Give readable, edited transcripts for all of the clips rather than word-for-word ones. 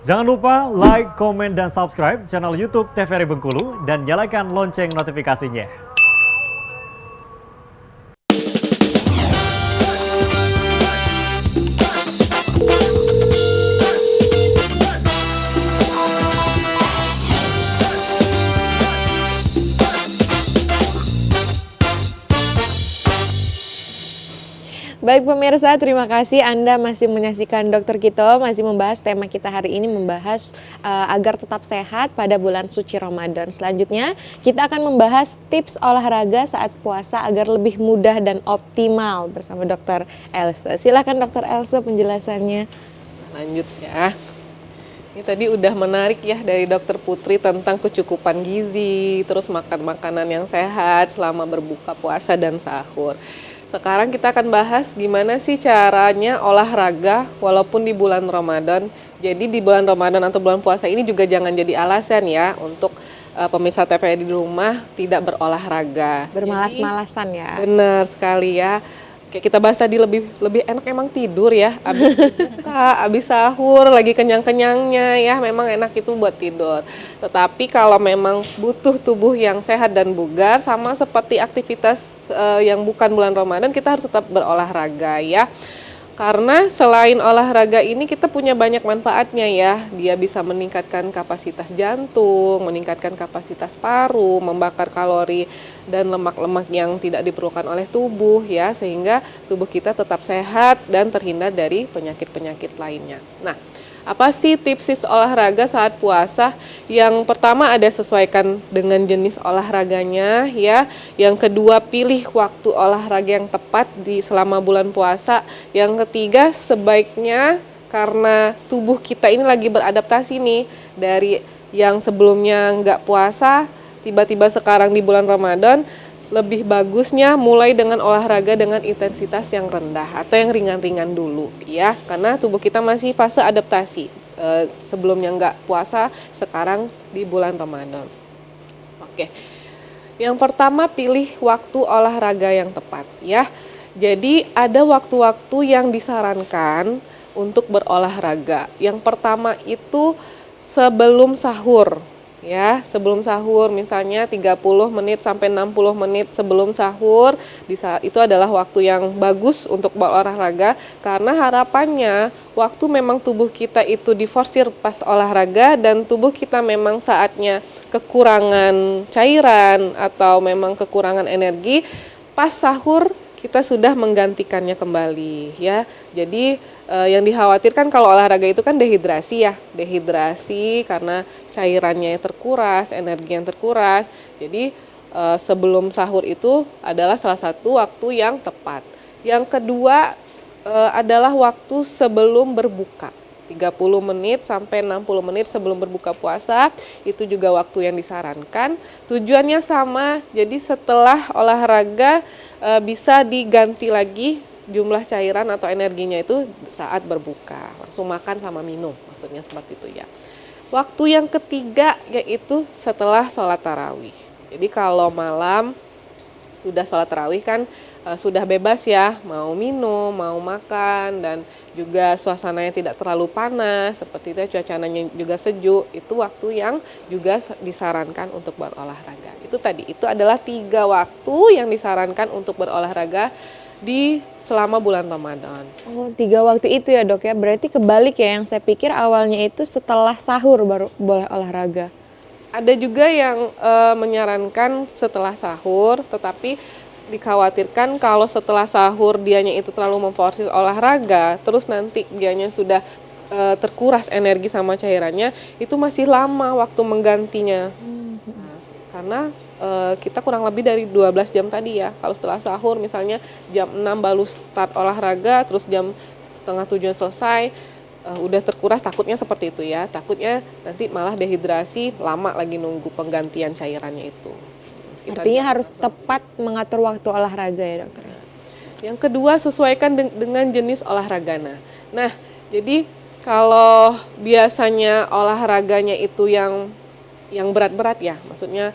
Jangan lupa like, komen, dan subscribe channel YouTube TVRI Bengkulu dan nyalakan lonceng notifikasinya. Baik pemirsa, terima kasih Anda masih menyaksikan Dokter Kito, masih membahas tema kita hari ini, membahas agar tetap sehat pada bulan suci Ramadan. Selanjutnya kita akan membahas tips olahraga saat puasa agar lebih mudah dan optimal bersama Dokter Elsa. Silakan Dokter Elsa penjelasannya. Lanjut ya. Ini tadi udah menarik ya dari Dokter Putri tentang kecukupan gizi, terus makan makanan yang sehat selama berbuka puasa dan sahur. Sekarang kita akan bahas gimana sih caranya olahraga walaupun di bulan Ramadan. Jadi di bulan Ramadan atau bulan puasa ini juga jangan jadi alasan ya untuk pemirsa TVRI di rumah tidak berolahraga. Bermalas-malasan ya. Benar sekali ya. Kayak kita bahas tadi lebih enak emang tidur ya. Abis sahur lagi kenyang-kenyangnya ya, memang enak itu buat tidur. Tetapi kalau memang butuh tubuh yang sehat dan bugar, sama seperti aktivitas yang bukan bulan Ramadan, kita harus tetap berolahraga ya. Karena selain olahraga ini kita punya banyak manfaatnya ya. Dia bisa meningkatkan kapasitas jantung, meningkatkan kapasitas paru, membakar kalori dan lemak-lemak yang tidak diperlukan oleh tubuh ya, sehingga tubuh kita tetap sehat dan terhindar dari penyakit-penyakit lainnya. Nah, apa sih tips-tips olahraga saat puasa? Yang pertama ada sesuaikan dengan jenis olahraganya ya. Yang kedua pilih waktu olahraga yang tepat di selama bulan puasa. Yang ketiga sebaiknya karena tubuh kita ini lagi beradaptasi nih dari yang sebelumnya nggak puasa, tiba-tiba sekarang di bulan Ramadan, lebih bagusnya mulai dengan olahraga dengan intensitas yang rendah atau yang ringan-ringan dulu ya, karena tubuh kita masih fase adaptasi sebelumnya nggak puasa, sekarang di bulan Ramadan. Oke, yang pertama pilih waktu olahraga yang tepat ya. Jadi ada waktu-waktu yang disarankan untuk berolahraga. Yang pertama itu sebelum sahur. Ya, sebelum sahur misalnya 30 menit sampai 60 menit sebelum sahur, itu adalah waktu yang bagus untuk berolahraga karena harapannya waktu memang tubuh kita itu diforsir pas olahraga dan tubuh kita memang saatnya kekurangan cairan atau memang kekurangan energi, pas sahur kita sudah menggantikannya kembali ya. Jadi yang dikhawatirkan kalau olahraga itu kan dehidrasi ya, dehidrasi karena cairannya yang terkuras, energi yang terkuras. Jadi sebelum sahur itu adalah salah satu waktu yang tepat. Yang kedua adalah waktu sebelum berbuka. 30 menit sampai 60 menit sebelum berbuka puasa, itu juga waktu yang disarankan. Tujuannya sama, jadi setelah olahraga bisa diganti lagi jumlah cairan atau energinya itu saat berbuka, langsung makan sama minum, maksudnya seperti itu ya. Waktu yang ketiga yaitu setelah sholat tarawih. Jadi kalau malam sudah sholat tarawih kan sudah bebas ya, mau minum, mau makan, dan juga suasananya tidak terlalu panas, seperti itu, cuacanya juga sejuk, itu waktu yang juga disarankan untuk berolahraga. Itu tadi, itu adalah 3 waktu yang disarankan untuk berolahraga di selama bulan Ramadan. Oh, 3 waktu itu ya dok ya, berarti kebalik ya, yang saya pikir awalnya itu setelah sahur baru boleh olahraga. Ada juga yang menyarankan setelah sahur, tetapi dikhawatirkan kalau setelah sahur dianya itu terlalu memforsir olahraga, terus nanti dianya sudah terkuras energi sama cairannya, itu masih lama waktu menggantinya. Nah, karena kita kurang lebih dari 12 jam tadi ya. Kalau setelah sahur misalnya jam 6 baru start olahraga, terus jam setengah 7 selesai, udah terkuras, takutnya seperti itu ya. Takutnya nanti malah dehidrasi, lama lagi nunggu penggantian cairannya itu. Artinya harus tepat mengatur waktu olahraga ya dokter. Yang kedua, sesuaikan dengan jenis olahraga. Nah, jadi kalau biasanya olahraganya itu yang berat-berat ya, maksudnya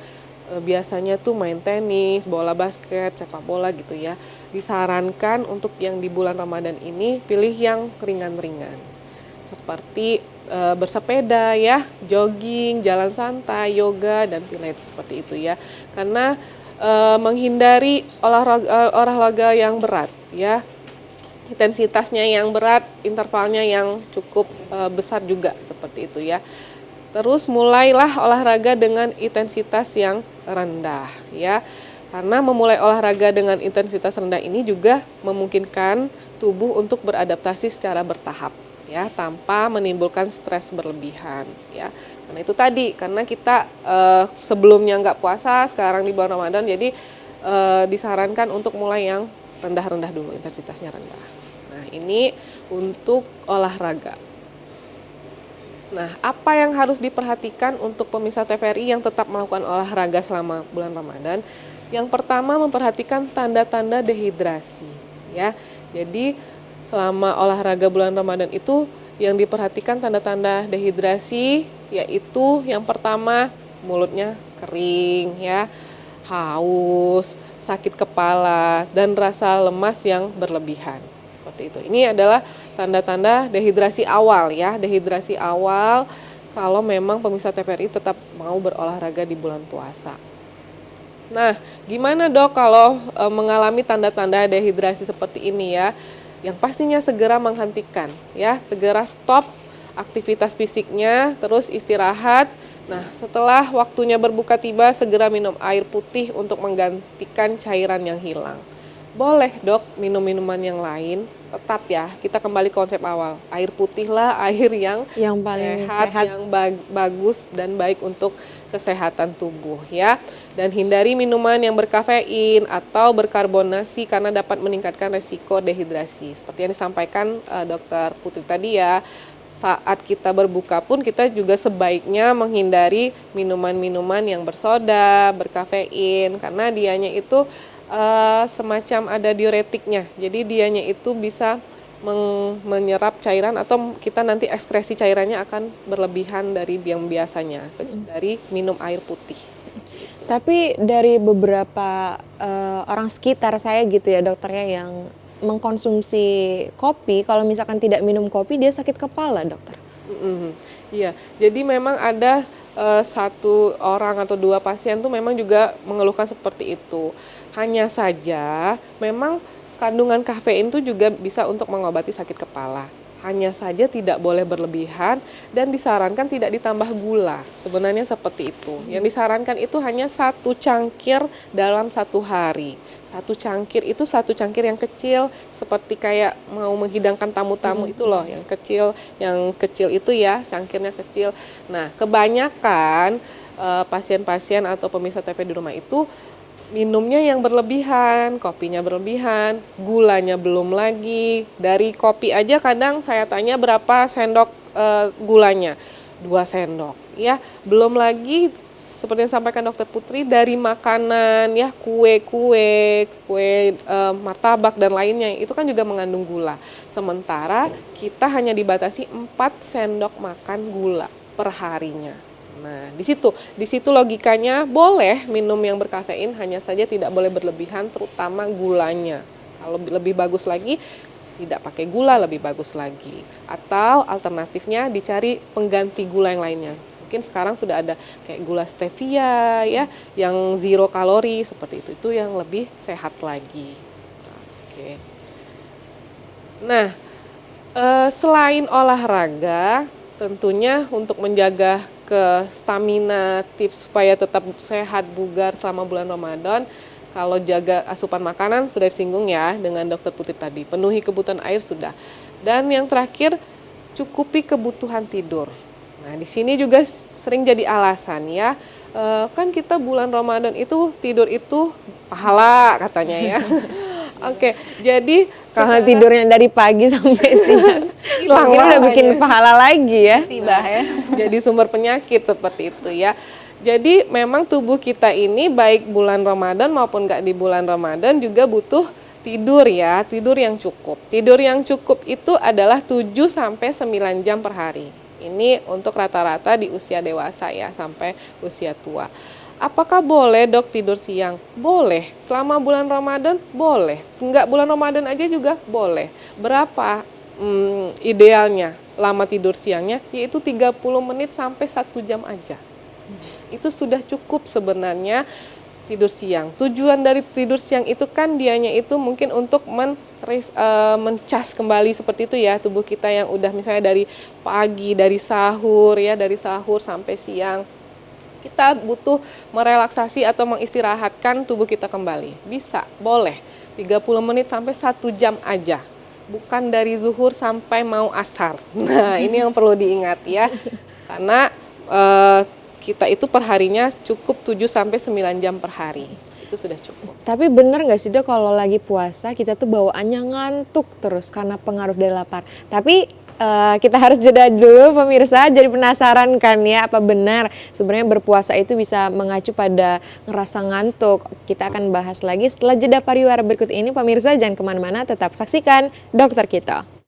biasanya tuh main tenis, bola basket, sepak bola gitu ya. Disarankan untuk yang di bulan Ramadan ini pilih yang ringan-ringan. seperti bersepeda ya, jogging, jalan santai, yoga dan pilates seperti itu ya. Karena menghindari olahraga yang berat ya. Intensitasnya yang berat, intervalnya yang cukup besar juga seperti itu ya. Terus mulailah olahraga dengan intensitas yang rendah ya. Karena memulai olahraga dengan intensitas rendah ini juga memungkinkan tubuh untuk beradaptasi secara bertahap ya, tanpa menimbulkan stres berlebihan ya. Karena itu tadi, karena kita sebelumnya nggak puasa, sekarang di bulan Ramadan, jadi disarankan untuk mulai yang rendah-rendah dulu, intensitasnya rendah. Nah, ini untuk olahraga. Nah, apa yang harus diperhatikan untuk pemirsa TVRI yang tetap melakukan olahraga selama bulan Ramadan? Yang pertama, memperhatikan tanda-tanda dehidrasi ya. Jadi selama olahraga bulan Ramadan itu yang diperhatikan tanda-tanda dehidrasi, yaitu yang pertama mulutnya kering ya, haus, sakit kepala, dan rasa lemas yang berlebihan. Seperti itu. Ini adalah tanda-tanda dehidrasi awal ya, dehidrasi awal kalau memang pemirsa TVRI tetap mau berolahraga di bulan puasa. Nah, gimana dok kalau mengalami tanda-tanda dehidrasi seperti ini ya? Yang pastinya segera menghentikan ya, segera stop aktivitas fisiknya, terus istirahat. Nah, setelah waktunya berbuka tiba, segera minum air putih untuk menggantikan cairan yang hilang. Boleh dok minum minuman yang lain, tetap ya kita kembali konsep awal, air putih lah air yang paling sehat, sehat. yang bagus dan baik untuk kesehatan tubuh ya. Dan hindari minuman yang berkafein atau berkarbonasi karena dapat meningkatkan resiko dehidrasi. Seperti yang disampaikan Dokter Putri tadi ya, saat kita berbuka pun kita juga sebaiknya menghindari minuman-minuman yang bersoda, berkafein, karena dianya itu semacam ada diuretiknya. Jadi dianya itu bisa menyerap cairan atau kita nanti ekskresi cairannya akan berlebihan dari yang biasanya, dari minum air putih. Tapi dari beberapa orang sekitar saya gitu ya dokternya yang mengkonsumsi kopi, kalau misalkan tidak minum kopi dia sakit kepala dokter. Iya, jadi memang ada satu orang atau dua pasien tuh memang juga mengeluhkan seperti itu. Hanya saja memang kandungan kafein itu juga bisa untuk mengobati sakit kepala. Hanya saja tidak boleh berlebihan dan disarankan tidak ditambah gula. Sebenarnya seperti itu. Yang disarankan itu hanya 1 cangkir dalam 1 hari. 1 cangkir itu 1 cangkir yang kecil, seperti kayak mau menghidangkan tamu-tamu itu loh, yang kecil itu ya, cangkirnya kecil. Nah, kebanyakan pasien-pasien atau pemirsa TV di rumah itu minumnya yang berlebihan, kopinya berlebihan, gulanya belum lagi. Dari kopi aja kadang saya tanya berapa sendok gulanya, 2 sendok ya. Belum lagi seperti yang disampaikan Dokter Putri, dari makanan ya, kue martabak dan lainnya itu kan juga mengandung gula. Sementara kita hanya dibatasi 4 sendok makan gula per harinya. Nah, di situ logikanya boleh minum yang berkafein, hanya saja tidak boleh berlebihan, terutama gulanya. Kalau lebih bagus lagi, tidak pakai gula lebih bagus lagi. Atau alternatifnya dicari pengganti gula yang lainnya. Mungkin sekarang sudah ada kayak gula stevia ya, yang 0 kalori seperti itu yang lebih sehat lagi. Oke. Nah, selain olahraga, tentunya untuk menjaga stamina, tips supaya tetap sehat bugar selama bulan Ramadan, kalau jaga asupan makanan sudah disinggung ya dengan Dokter Putri tadi, penuhi kebutuhan air sudah. Dan yang terakhir, cukupi kebutuhan tidur. Nah, di sini juga sering jadi alasan ya, kan kita bulan Ramadan itu tidur itu pahala katanya ya. Oke, jadi Kalau tidurnya dari pagi sampai siang, hilang ini udah lah bikin ya. pahala lagi ya. Tibah ya. Jadi sumber penyakit seperti itu ya. Jadi memang tubuh kita ini baik bulan Ramadan maupun nggak di bulan Ramadan juga butuh tidur ya, tidur yang cukup. Tidur yang cukup itu adalah 7 sampai 9 jam per hari. Ini untuk rata-rata di usia dewasa ya, sampai usia tua. Apakah boleh dok tidur siang? Boleh. Selama bulan Ramadan boleh. Enggak bulan Ramadan aja juga boleh. Berapa idealnya? lama tidur siangnya, yaitu 30 menit sampai 1 jam aja. Itu sudah cukup sebenarnya tidur siang. Tujuan dari tidur siang itu kan dianya itu mungkin untuk mencas kembali seperti itu ya tubuh kita yang udah misalnya dari pagi, dari sahur sampai siang. Kita butuh merelaksasi atau mengistirahatkan tubuh kita kembali. Bisa, boleh. 30 menit sampai 1 jam aja. Bukan dari zuhur sampai mau asar. Nah, ini yang perlu diingat ya. Karena kita itu perharinya cukup 7 sampai 9 jam per hari. Itu sudah cukup. Tapi bener nggak sih Dok kalau lagi puasa kita tuh bawaannya ngantuk terus karena pengaruh dari lapar. Tapi kita harus jeda dulu pemirsa, jadi penasaran kan ya apa benar sebenarnya berpuasa itu bisa mengacu pada ngerasa ngantuk. Kita akan bahas lagi setelah jeda pariwara berikut ini pemirsa, jangan kemana-mana, tetap saksikan Dokter Kita.